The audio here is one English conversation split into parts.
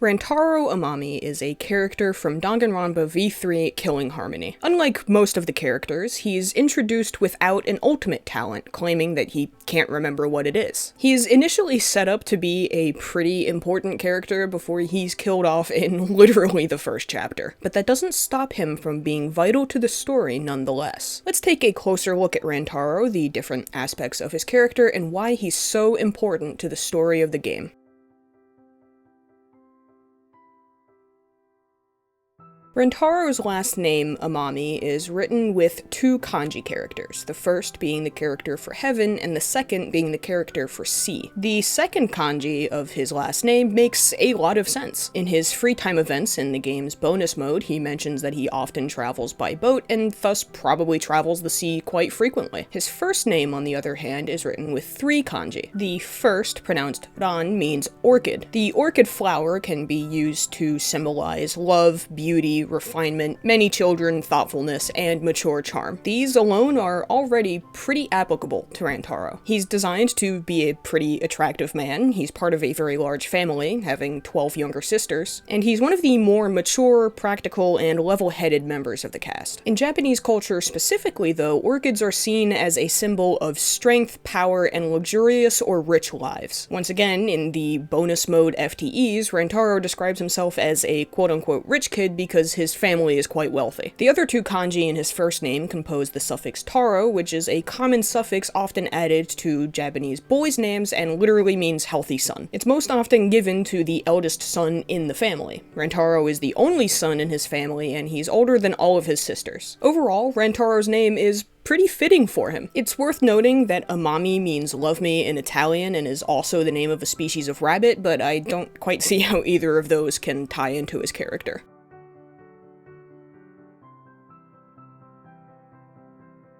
Rantaro Amami is a character from Danganronpa V3 Killing Harmony. Unlike most of the characters, he's introduced without an ultimate talent, claiming that he can't remember what it is. He's initially set up to be a pretty important character before he's killed off in literally the first chapter, but that doesn't stop him from being vital to the story nonetheless. Let's take a closer look at Rantaro, the different aspects of his character, and why he's so important to the story of the game. Rantaro's last name, Amami, is written with two kanji characters, the first being the character for heaven and the second being the character for sea. The second kanji of his last name makes a lot of sense. In his free time events in the game's bonus mode, he mentions that he often travels by boat and thus probably travels the sea quite frequently. His first name, on the other hand, is written with three kanji. The first, pronounced ran, means orchid. The orchid flower can be used to symbolize love, beauty, refinement, many children, thoughtfulness, and mature charm. These alone are already pretty applicable to Rantaro. He's designed to be a pretty attractive man, he's part of a very large family, having 12 younger sisters, and he's one of the more mature, practical, and level-headed members of the cast. In Japanese culture specifically, though, orchids are seen as a symbol of strength, power, and luxurious or rich lives. Once again, in the bonus mode FTEs, Rantaro describes himself as a quote-unquote rich kid because his family is quite wealthy. The other two kanji in his first name compose the suffix taro, which is a common suffix often added to Japanese boys' names and literally means healthy son. It's most often given to the eldest son in the family. Rantaro is the only son in his family, and he's older than all of his sisters. Overall, Rantaro's name is pretty fitting for him. It's worth noting that Amami means love me in Italian and is also the name of a species of rabbit, but I don't quite see how either of those can tie into his character.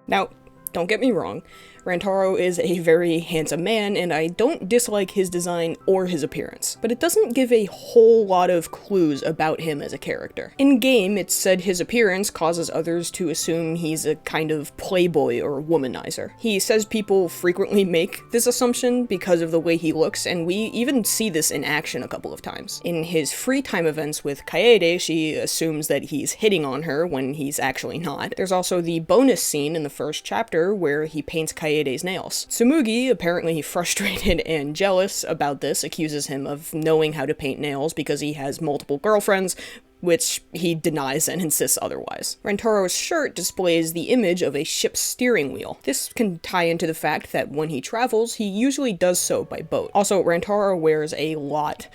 Now, don't get me wrong, Rantaro is a very handsome man, and I don't dislike his design or his appearance, but it doesn't give a whole lot of clues about him as a character. In-game, it's said his appearance causes others to assume he's a kind of playboy or womanizer. He says people frequently make this assumption because of the way he looks, and we even see this in action a couple of times. In his free time events with Kaede, she assumes that he's hitting on her when he's actually not. There's also the bonus scene in the first chapter where he paints Kaede's nails. Tsumugi, apparently frustrated and jealous about this, accuses him of knowing how to paint nails because he has multiple girlfriends, which he denies and insists otherwise. Rantaro's shirt displays the image of a ship's steering wheel. This can tie into the fact that when he travels, he usually does so by boat. Also, Rantaro wears a lot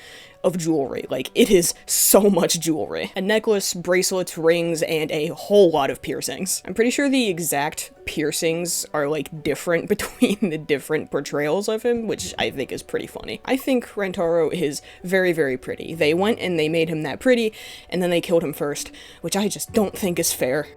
of jewelry. Like, it is so much jewelry. A necklace, bracelets, rings, and a whole lot of piercings. I'm pretty sure the exact piercings are, like, different between the different portrayals of him, which I think is pretty funny. I think Rantaro is very, very pretty. They went and they made him that pretty, and then they killed him first, which I just don't think is fair.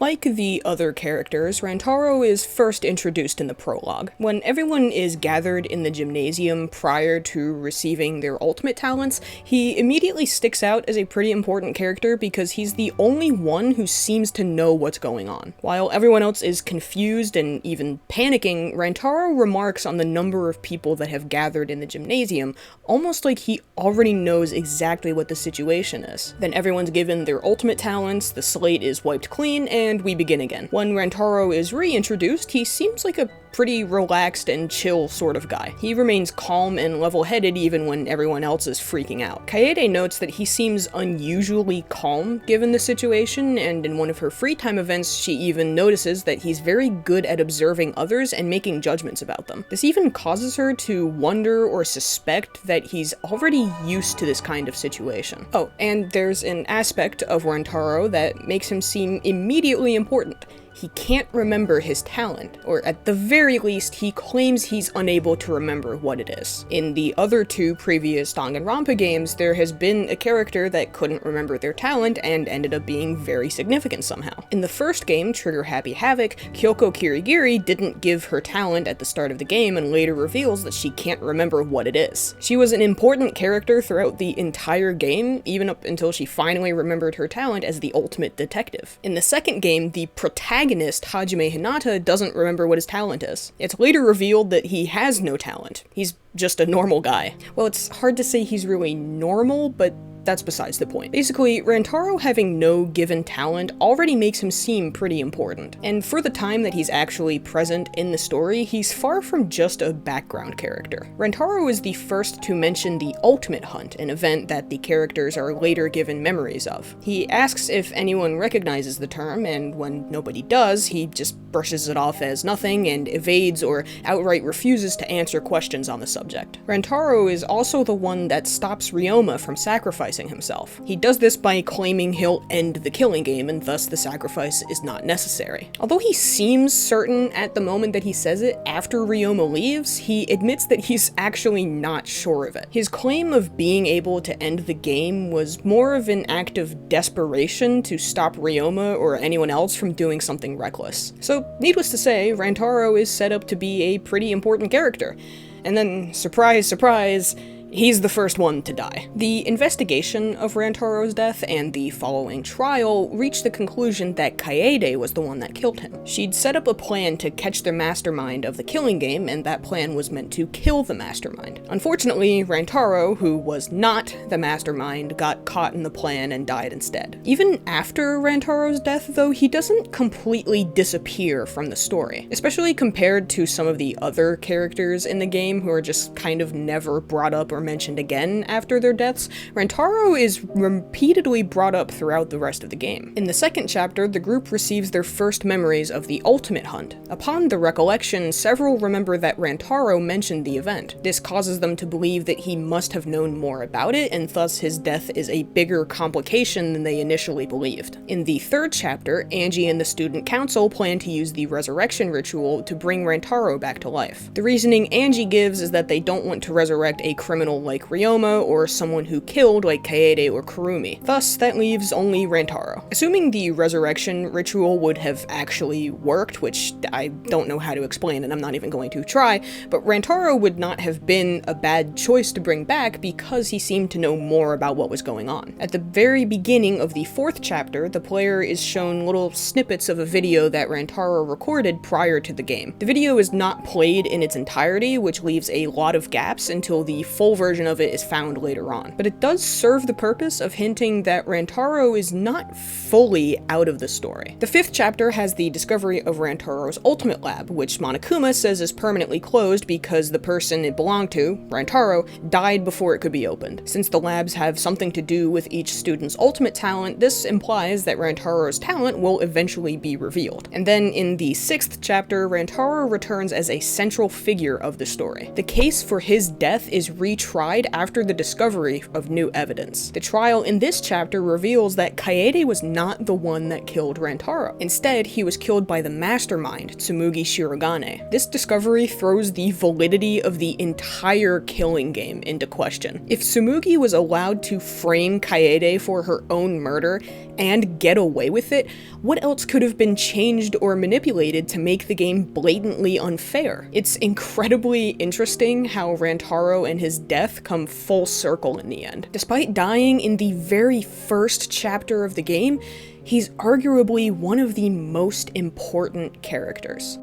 Like the other characters, Rantaro is first introduced in the prologue. When everyone is gathered in the gymnasium prior to receiving their ultimate talents, he immediately sticks out as a pretty important character because he's the only one who seems to know what's going on. While everyone else is confused and even panicking, Rantaro remarks on the number of people that have gathered in the gymnasium, almost like he already knows exactly what the situation is. Then everyone's given their ultimate talents, the slate is wiped clean, and we begin again. When Rantaro is reintroduced, he seems like a pretty relaxed and chill sort of guy. He remains calm and level-headed even when everyone else is freaking out. Kaede notes that he seems unusually calm given the situation, and in one of her free time events, she even notices that he's very good at observing others and making judgments about them. This even causes her to wonder or suspect that he's already used to this kind of situation. Oh, and there's an aspect of Rantaro that makes him seem immediately important. He can't remember his talent, or at the very least, he claims he's unable to remember what it is. In the other two previous Danganronpa games, there has been a character that couldn't remember their talent and ended up being very significant somehow. In the first game, Trigger Happy Havoc, Kyoko Kirigiri didn't give her talent at the start of the game and later reveals that she can't remember what it is. She was an important character throughout the entire game, even up until she finally remembered her talent as the ultimate detective. In the second game, the protagonist protagonist, Hajime Hinata, doesn't remember what his talent is. It's later revealed that he has no talent. He's just a normal guy. Well, it's hard to say he's really normal, but that's besides the point. Basically, Rantaro having no given talent already makes him seem pretty important, and for the time that he's actually present in the story, he's far from just a background character. Rantaro is the first to mention the Ultimate Hunt, an event that the characters are later given memories of. He asks if anyone recognizes the term, and when nobody does, he just brushes it off as nothing and evades or outright refuses to answer questions on the subject. Rantaro is also the one that stops Ryoma from sacrificing himself. He does this by claiming he'll end the killing game, and thus the sacrifice is not necessary. Although he seems certain at the moment that he says it, after Ryoma leaves, he admits that he's actually not sure of it. His claim of being able to end the game was more of an act of desperation to stop Ryoma or anyone else from doing something reckless. So, needless to say, Rantaro is set up to be a pretty important character. And then, surprise, surprise, he's the first one to die. The investigation of Rantaro's death and the following trial reached the conclusion that Kaede was the one that killed him. She'd set up a plan to catch the mastermind of the killing game, and that plan was meant to kill the mastermind. Unfortunately, Rantaro, who was not the mastermind, got caught in the plan and died instead. Even after Rantaro's death, though, he doesn't completely disappear from the story, especially compared to some of the other characters in the game who are just kind of never brought up or mentioned again after their deaths. Rantaro is repeatedly brought up throughout the rest of the game. In the second chapter, the group receives their first memories of the Ultimate Hunt. Upon the recollection, several remember that Rantaro mentioned the event. This causes them to believe that he must have known more about it, and thus his death is a bigger complication than they initially believed. In the third chapter, Angie and the student council plan to use the resurrection ritual to bring Rantaro back to life. The reasoning Angie gives is that they don't want to resurrect a criminal like Ryoma, or someone who killed like Kaede or Kurumi. Thus, that leaves only Rantaro. Assuming the resurrection ritual would have actually worked, which I don't know how to explain and I'm not even going to try, but Rantaro would not have been a bad choice to bring back because he seemed to know more about what was going on. At the very beginning of the fourth chapter, the player is shown little snippets of a video that Rantaro recorded prior to the game. The video is not played in its entirety, which leaves a lot of gaps until the full version of it is found later on. But it does serve the purpose of hinting that Rantaro is not fully out of the story. The fifth chapter has the discovery of Rantaro's ultimate lab, which Monokuma says is permanently closed because the person it belonged to, Rantaro, died before it could be opened. Since the labs have something to do with each student's ultimate talent, this implies that Rantaro's talent will eventually be revealed. And then in the sixth chapter, Rantaro returns as a central figure of the story. The case for his death is retried after the discovery of new evidence. The trial in this chapter reveals that Kaede was not the one that killed Rantaro. Instead, he was killed by the mastermind, Tsumugi Shirogane. This discovery throws the validity of the entire killing game into question. If Tsumugi was allowed to frame Kaede for her own murder and get away with it, what else could have been changed or manipulated to make the game blatantly unfair? It's incredibly interesting how Rantaro and his death come full circle in the end. Despite dying in the very first chapter of the game, he's arguably one of the most important characters.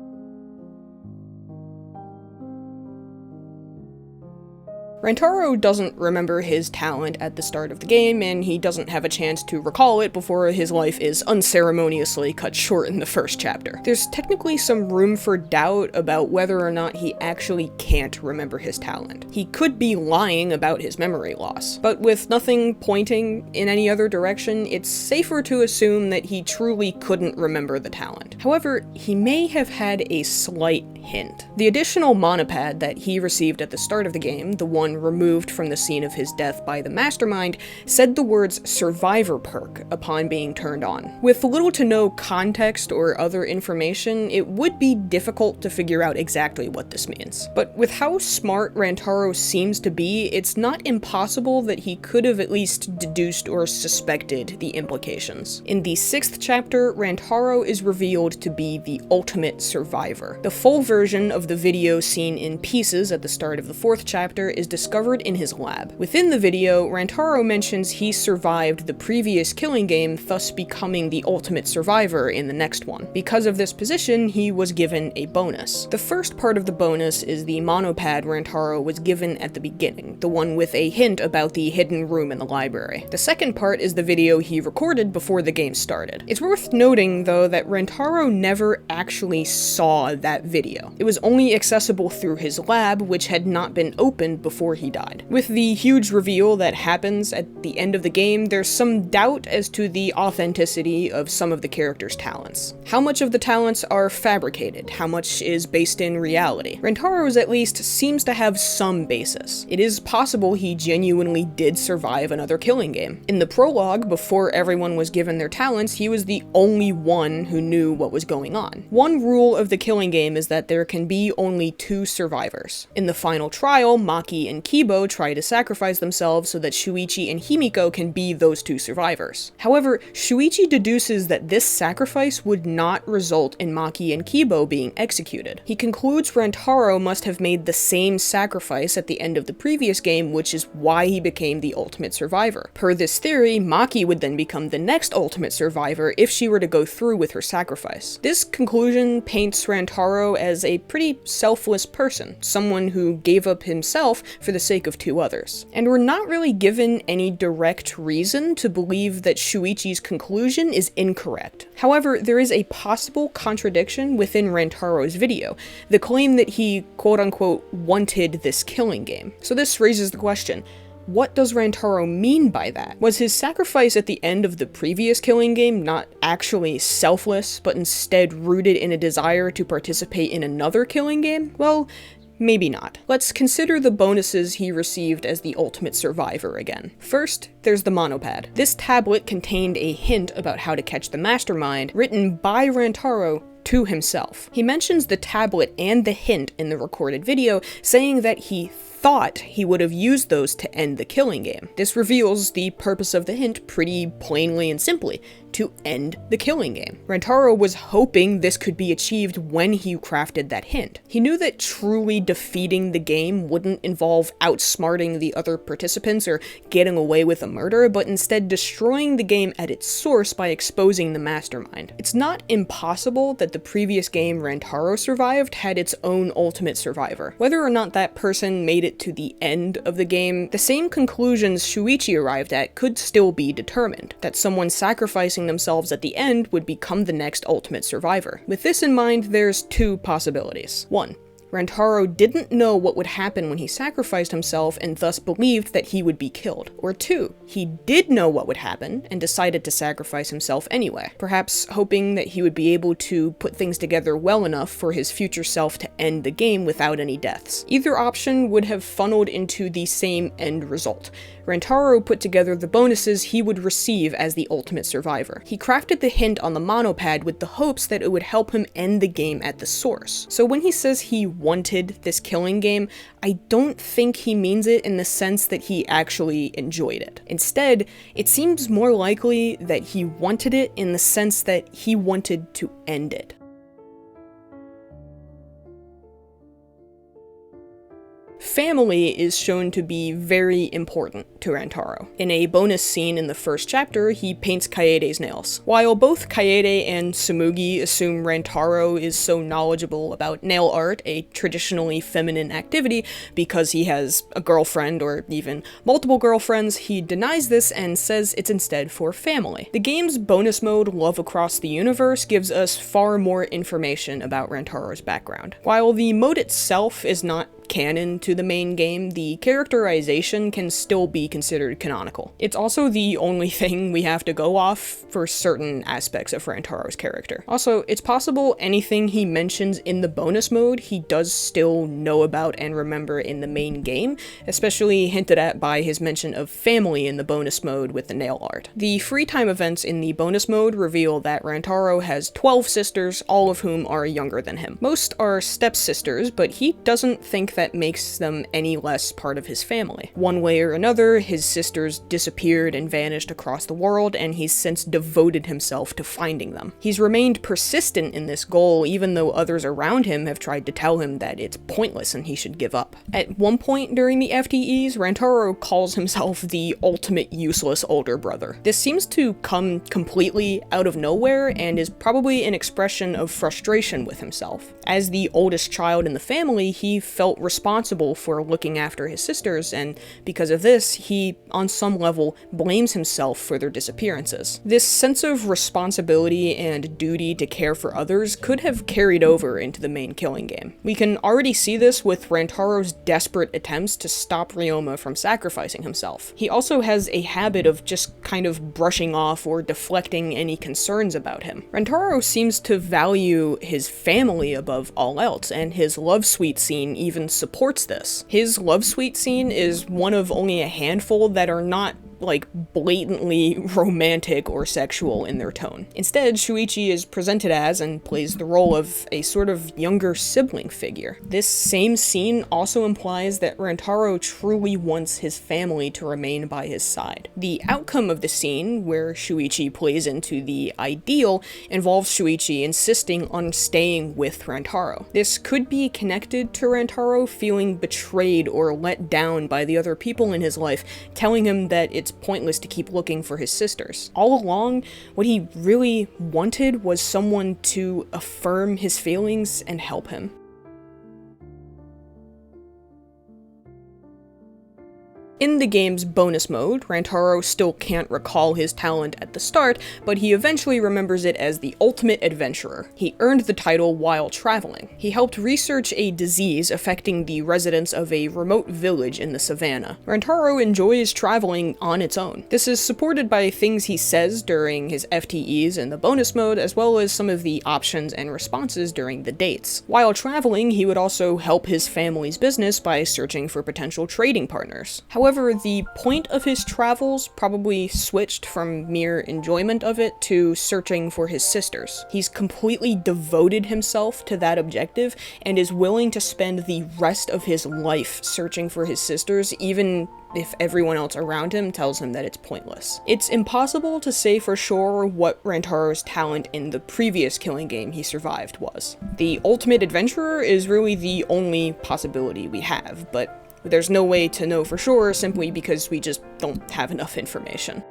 Rantaro doesn't remember his talent at the start of the game, and he doesn't have a chance to recall it before his life is unceremoniously cut short in the first chapter. There's technically some room for doubt about whether or not he actually can't remember his talent. He could be lying about his memory loss, but with nothing pointing in any other direction, it's safer to assume that he truly couldn't remember the talent. However, he may have had a slight hint. The additional monopad that he received at the start of the game, the one removed from the scene of his death by the mastermind, said the words survivor perk upon being turned on. With little to no context or other information, it would be difficult to figure out exactly what this means. But with how smart Rantaro seems to be, it's not impossible that he could have at least deduced or suspected the implications. In the sixth chapter, Rantaro is revealed to be the ultimate survivor. The full version version of the video seen in pieces at the start of the 4th chapter is discovered in his lab. Within the video, Rantaro mentions he survived the previous killing game, thus becoming the ultimate survivor in the next one. Because of this position, he was given a bonus. The first part of the bonus is the monopad Rantaro was given at the beginning, the one with a hint about the hidden room in the library. The second part is the video he recorded before the game started. It's worth noting, though, that Rantaro never actually saw that video. It was only accessible through his lab, which had not been opened before he died. With the huge reveal that happens at the end of the game, there's some doubt as to the authenticity of some of the characters' talents. How much of the talents are fabricated? How much is based in reality? Rantaro's at least seems to have some basis. It is possible he genuinely did survive another killing game. In the prologue, before everyone was given their talents, he was the only one who knew what was going on. One rule of the killing game is that there can be only 2 survivors. In the final trial, Maki and Kibo try to sacrifice themselves so that Shuichi and Himiko can be those 2 survivors. However, Shuichi deduces that this sacrifice would not result in Maki and Kibo being executed. He concludes Rantaro must have made the same sacrifice at the end of the previous game, which is why he became the ultimate survivor. Per this theory, Maki would then become the next ultimate survivor if she were to go through with her sacrifice. This conclusion paints Rantaro as a pretty selfless person, someone who gave up himself for the sake of 2 others. And we're not really given any direct reason to believe that Shuichi's conclusion is incorrect. However, there is a possible contradiction within Rantaro's video, the claim that he quote-unquote wanted this killing game. So this raises the question, what does Rantaro mean by that? Was his sacrifice at the end of the previous killing game not actually selfless, but instead rooted in a desire to participate in another killing game? Well, maybe not. Let's consider the bonuses he received as the ultimate survivor again. First, there's the monopad. This tablet contained a hint about how to catch the mastermind, written by Rantaro to himself. He mentions the tablet and the hint in the recorded video, saying that he thought he would have used those to end the killing game. This reveals the purpose of the hint pretty plainly and simply, to end the killing game. Rantaro was hoping this could be achieved when he crafted that hint. He knew that truly defeating the game wouldn't involve outsmarting the other participants or getting away with a murder, but instead destroying the game at its source by exposing the mastermind. It's not impossible that the previous game Rantaro survived had its own ultimate survivor. Whether or not that person made it to the end of the game, the same conclusions Shuichi arrived at could still be determined, that someone sacrificing themselves at the end would become the next ultimate survivor. With this in mind, there's 2 possibilities. 1. Rantaro didn't know what would happen when he sacrificed himself and thus believed that he would be killed. Or 2, he did know what would happen and decided to sacrifice himself anyway, perhaps hoping that he would be able to put things together well enough for his future self to end the game without any deaths. Either option would have funneled into the same end result. Rantaro put together the bonuses he would receive as the ultimate survivor. He crafted the hint on the monopad with the hopes that it would help him end the game at the source. So when he says he wanted this killing game, I don't think he means it in the sense that he actually enjoyed it. Instead, it seems more likely that he wanted it in the sense that he wanted to end it. Family is shown to be very important to Rantaro. In a bonus scene in the 1st chapter, he paints Kaede's nails. While both Kaede and Tsumugi assume Rantaro is so knowledgeable about nail art, a traditionally feminine activity, because he has a girlfriend or even multiple girlfriends, he denies this and says it's instead for family. The game's bonus mode, Love Across the Universe, gives us far more information about Rantaro's background. While the mode itself is not canon to the main game, the characterization can still be considered canonical. It's also the only thing we have to go off for certain aspects of Rantaro's character. Also, it's possible anything he mentions in the bonus mode he does still know about and remember in the main game, especially hinted at by his mention of family in the bonus mode with the nail art. The free time events in the bonus mode reveal that Rantaro has 12 sisters, all of whom are younger than him. Most are stepsisters, but he doesn't think that makes them any less part of his family. One way or another, his sisters disappeared and vanished across the world, and he's since devoted himself to finding them. He's remained persistent in this goal even though others around him have tried to tell him that it's pointless and he should give up. At one point during the FTEs, Rantaro calls himself the ultimate useless older brother. This seems to come completely out of nowhere and is probably an expression of frustration with himself. As the oldest child in the family, he felt responsible for looking after his sisters, and because of this, he, on some level, blames himself for their disappearances. This sense of responsibility and duty to care for others could have carried over into the main killing game. We can already see this with Rantaro's desperate attempts to stop Ryoma from sacrificing himself. He also has a habit of just kind of brushing off or deflecting any concerns about him. Rantaro seems to value his family above all else, and his love suite scene even supports this. His love suite scene is one of only a handful that are not like blatantly romantic or sexual in their tone. Instead, Shuichi is presented as and plays the role of a sort of younger sibling figure. This same scene also implies that Rantaro truly wants his family to remain by his side. The outcome of the scene, where Shuichi plays into the ideal, involves Shuichi insisting on staying with Rantaro. This could be connected to Rantaro feeling betrayed or let down by the other people in his life, telling him that it's pointless to keep looking for his sisters. All along, what he really wanted was someone to affirm his feelings and help him. In the game's bonus mode, Rantaro still can't recall his talent at the start, but he eventually remembers it as the Ultimate Adventurer. He earned the title while traveling. He helped research a disease affecting the residents of a remote village in the savannah. Rantaro enjoys traveling on its own. This is supported by things he says during his FTEs in the bonus mode, as well as some of the options and responses during the dates. While traveling, he would also help his family's business by searching for potential trading partners. However, the point of his travels probably switched from mere enjoyment of it to searching for his sisters. He's completely devoted himself to that objective and is willing to spend the rest of his life searching for his sisters, even if everyone else around him tells him that it's pointless. It's impossible to say for sure what Rantaro's talent in the previous killing game he survived was. The Ultimate Adventurer is really the only possibility we have, but there's no way to know for sure simply because we just don't have enough information.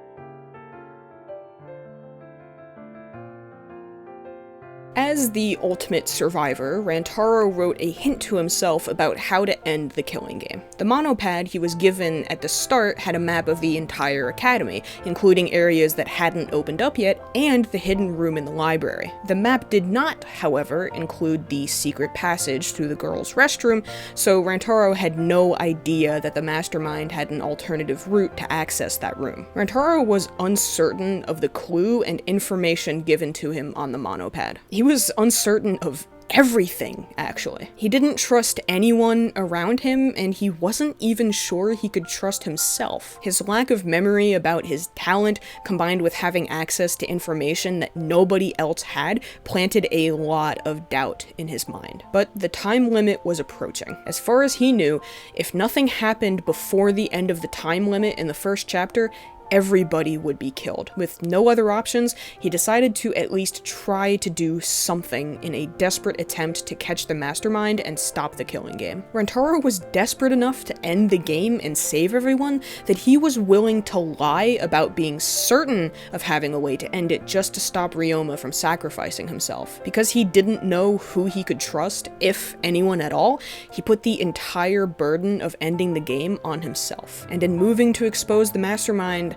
As the ultimate survivor, Rantaro wrote a hint to himself about how to end the killing game. The monopad he was given at the start had a map of the entire academy, including areas that hadn't opened up yet, and the hidden room in the library. The map did not, however, include the secret passage through the girls' restroom, so Rantaro had no idea that the mastermind had an alternative route to access that room. Rantaro was uncertain of the clue and information given to him on the monopad. He was uncertain of everything, actually. He didn't trust anyone around him, and he wasn't even sure he could trust himself. His lack of memory about his talent, combined with having access to information that nobody else had, planted a lot of doubt in his mind. But the time limit was approaching. As far as he knew, if nothing happened before the end of the time limit in the first chapter, everybody would be killed. With no other options, he decided to at least try to do something in a desperate attempt to catch the mastermind and stop the killing game. Rantaro was desperate enough to end the game and save everyone that he was willing to lie about being certain of having a way to end it just to stop Ryoma from sacrificing himself. Because he didn't know who he could trust, if anyone at all, he put the entire burden of ending the game on himself. And in moving to expose the mastermind,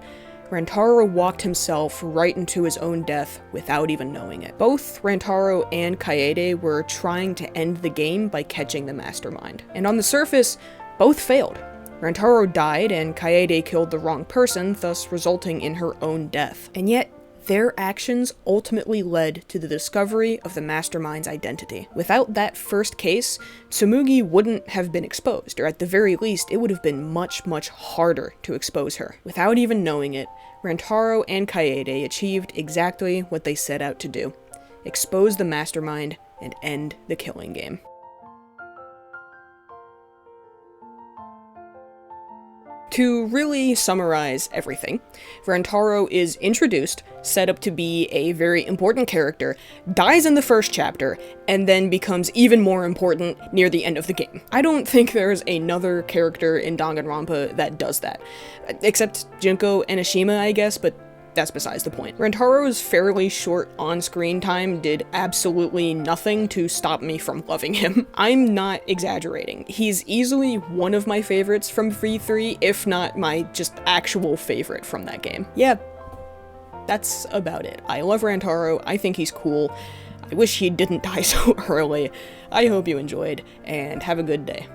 Rantaro walked himself right into his own death without even knowing it. Both Rantaro and Kaede were trying to end the game by catching the mastermind. And on the surface, both failed. Rantaro died and Kaede killed the wrong person, thus resulting in her own death. And yet, their actions ultimately led to the discovery of the mastermind's identity. Without that first case, Tsumugi wouldn't have been exposed, or at the very least, it would have been much, much harder to expose her. Without even knowing it, Rantaro and Kaede achieved exactly what they set out to do: expose the mastermind and end the killing game. To really summarize everything, Rantaro is introduced, set up to be a very important character, dies in the first chapter, and then becomes even more important near the end of the game. I don't think there's another character in Danganronpa that does that. Except Junko Enoshima, I guess, but that's besides the point. Rantaro's fairly short on-screen time did absolutely nothing to stop me from loving him. I'm not exaggerating. He's easily one of my favorites from V3, if not my just actual favorite from that game. Yeah, that's about it. I love Rantaro, I think he's cool. I wish he didn't die so early. I hope you enjoyed, and have a good day.